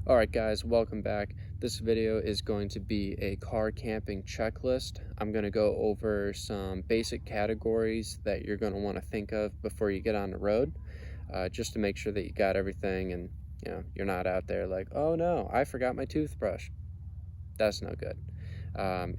Alright guys, welcome back. This video is going to be a car camping checklist. I'm going to go over some basic categories that you're going to want to think of before you get on the road, just to make sure that you got everything and you're not out there like, oh no, I forgot my toothbrush. That's no good.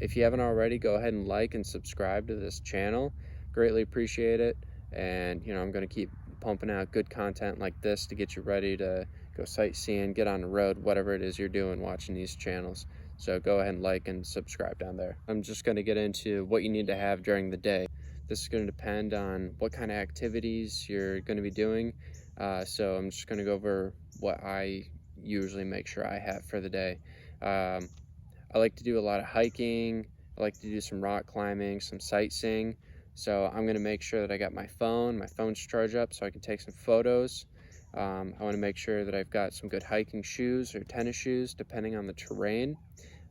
If you haven't already, go ahead and like and subscribe to this channel. Greatly appreciate it. And I'm going to keep pumping out good content like this to get you ready to go sightseeing, get on the road, whatever it is you're doing watching these channels. So go ahead and like and subscribe down there. I'm just going to get into what you need to have during the day. This is going to depend on what kind of activities you're going to be doing. So I'm just going to go over what I usually make sure I have for the day. I like to do a lot of hiking. I like to do some rock climbing, some sightseeing. So I'm going to make sure that I got my phone's charged up so I can take some photos. I want to make sure that I've got some good hiking shoes or tennis shoes, depending on the terrain.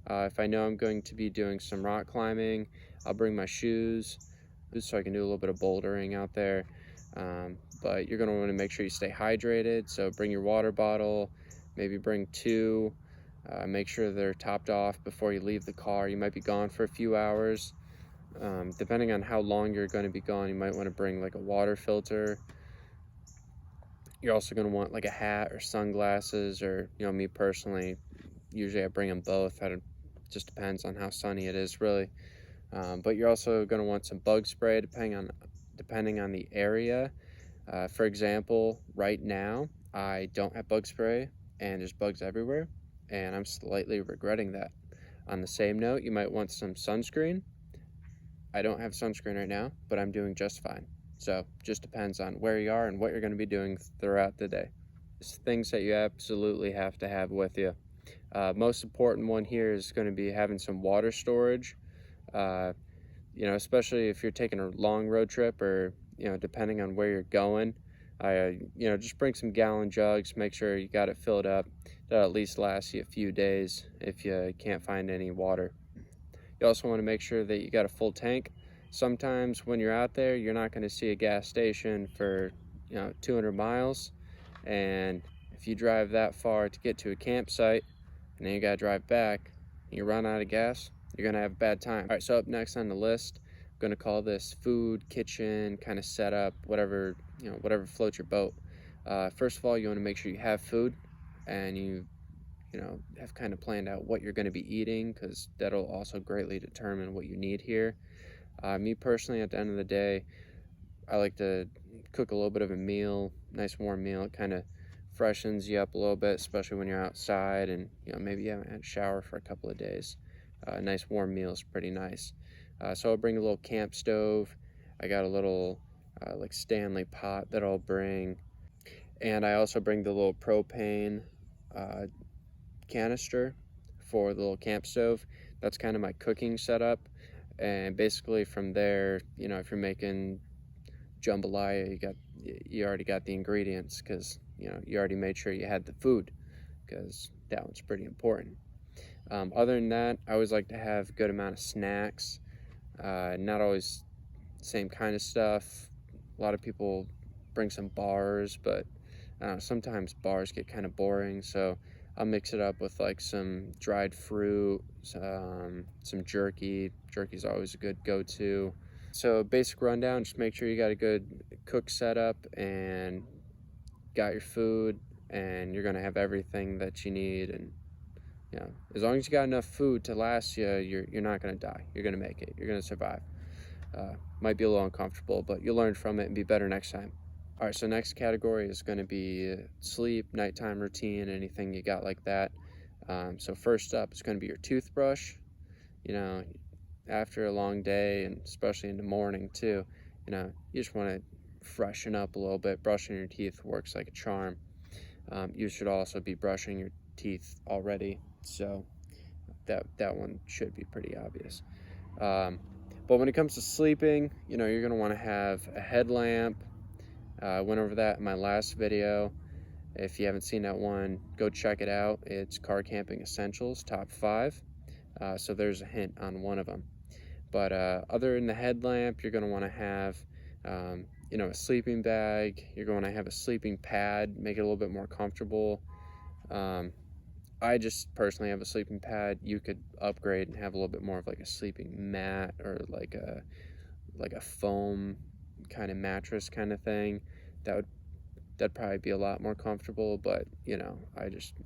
If I know I'm going to be doing some rock climbing, I'll bring my shoes so I can do a little bit of bouldering out there. But you're going to want to make sure you stay hydrated. So bring your water bottle, maybe bring two. Make sure they're topped off before you leave the car. You might be gone for a few hours. Depending on how long you're going to be gone, you might want to bring like a water filter. You're also going to want like a hat or sunglasses, or me personally, usually I bring them both. It just depends on how sunny it is, really. But you're also going to want some bug spray depending on the area. For example, right now I don't have bug spray and there's bugs everywhere, and I'm slightly regretting that. On the same note, you might want some sunscreen. I don't have sunscreen right now, but I'm doing just fine. So just depends on where you are and what you're going to be doing throughout the day. It's things that you absolutely have to have with you. Most important one here is going to be having some water storage. Especially if you're taking a long road trip, or depending on where you're going. Just bring some gallon jugs. Make sure you got it filled up. That'll at least last you a few days if you can't find any water. You also want to make sure that you got a full tank. Sometimes when you're out there, you're not going to see a gas station for 200 miles, and if you drive that far to get to a campsite and then you got to drive back and you run out of gas, you're going to have a bad time. All right, so up next on the list, I'm going to call this food, kitchen, kind of setup, whatever floats your boat. First of all, you want to make sure you have food, and you have kind of planned out what you're going to be eating, because that'll also greatly determine what you need here. Me personally, at the end of the day, I like to cook a little bit of a meal, nice warm meal. It kind of freshens you up a little bit, especially when you're outside and maybe you haven't had a shower for a couple of days. A nice warm meal is pretty nice. So I'll bring a little camp stove. I got a little like Stanley pot that I'll bring, and I also bring the little propane canister for the little camp stove. That's kind of my cooking setup. And basically from there, if you're making jambalaya, you already got the ingredients, because you already made sure you had the food, because that one's pretty important. Other than that, I always like to have a good amount of snacks. Not always the same kind of stuff. A lot of people bring some bars, but sometimes bars get kind of boring, so I'll mix it up with like some dried fruit, some jerky. Jerky's always a good go-to. So basic rundown, just make sure you got a good cook setup and got your food, and you're gonna have everything that you need. And as long as you got enough food to last you, you're not gonna die. You're gonna make it. You're gonna survive. Might be a little uncomfortable, but you'll learn from it and be better next time. All right, so next category is going to be sleep, nighttime routine, anything you got like that. So first up is going to be your toothbrush. After a long day, and especially in the morning too, you just want to freshen up a little bit. Brushing your teeth works like a charm. You should also be brushing your teeth already, so that one should be pretty obvious. But when it comes to sleeping, you're going to want to have a headlamp. I went over that in my last video. If you haven't seen that one, go check it out. It's Car Camping Essentials, top 5. So there's a hint on one of them. But other than the headlamp, you're going to want to have, a sleeping bag. You're going to have a sleeping pad, make it a little bit more comfortable. I just personally have a sleeping pad. You could upgrade and have a little bit more of like a sleeping mat or like a foam kind of mattress kind of thing. That'd probably be a lot more comfortable, but you know,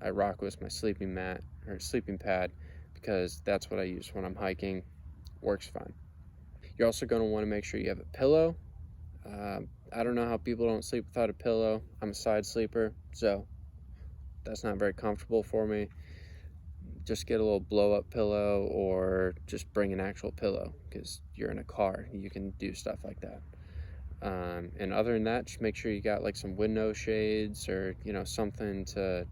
I rock with my sleeping mat or sleeping pad because that's what I use when I'm hiking. Works fine. You're also going to want to make sure you have a pillow. I don't know how people don't sleep without a pillow. I'm a side sleeper, so that's not very comfortable for me. Just get a little blow up pillow or just bring an actual pillow because you're in a car. You can do stuff like that. And other than that, just make sure you got like some window shades or, you know, something to,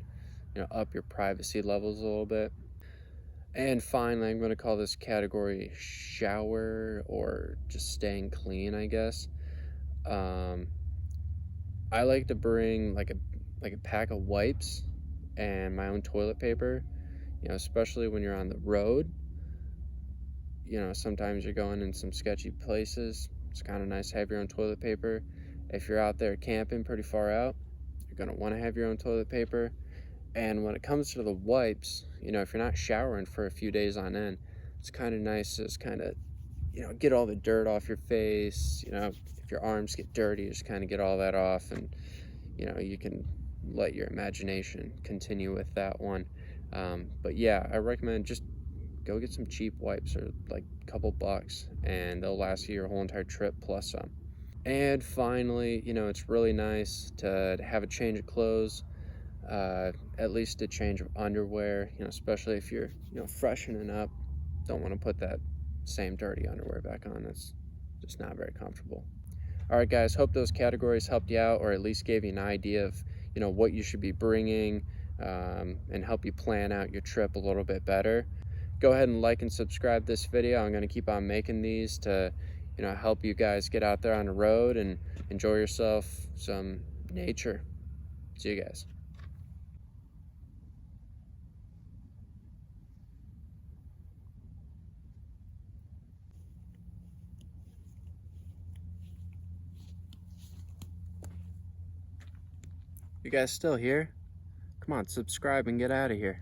you know, up your privacy levels a little bit. And finally, I'm going to call this category shower or just staying clean, I guess. I like to bring like a pack of wipes and my own toilet paper, you know, especially when you're on the road. You know, sometimes you're going in some sketchy places. It's kind of nice to have your own toilet paper. If you're out there camping pretty far out, you're going to want to have your own toilet paper. And when it comes to the wipes, you know, if you're not showering for a few days on end, it's kind of nice to just kind of, you know, get all the dirt off your face. You know, if your arms get dirty, just kind of get all that off, and you know, you can let your imagination continue with that one. But yeah, I recommend just go get some cheap wipes or like a couple bucks, and they'll last you your whole entire trip plus some. And finally, you know, it's really nice to have a change of clothes, at least a change of underwear, you know, especially if you're, you know, freshening up. Don't want to put that same dirty underwear back on. That's just not very comfortable. All right, guys, hope those categories helped you out or at least gave you an idea of, you know, what you should be bringing, and help you plan out your trip a little bit better. Go ahead and like and subscribe this video. I'm going to keep on making these to, you know, help you guys get out there on the road and enjoy yourself some nature. See you guys. You guys still here? Come on, subscribe and get out of here.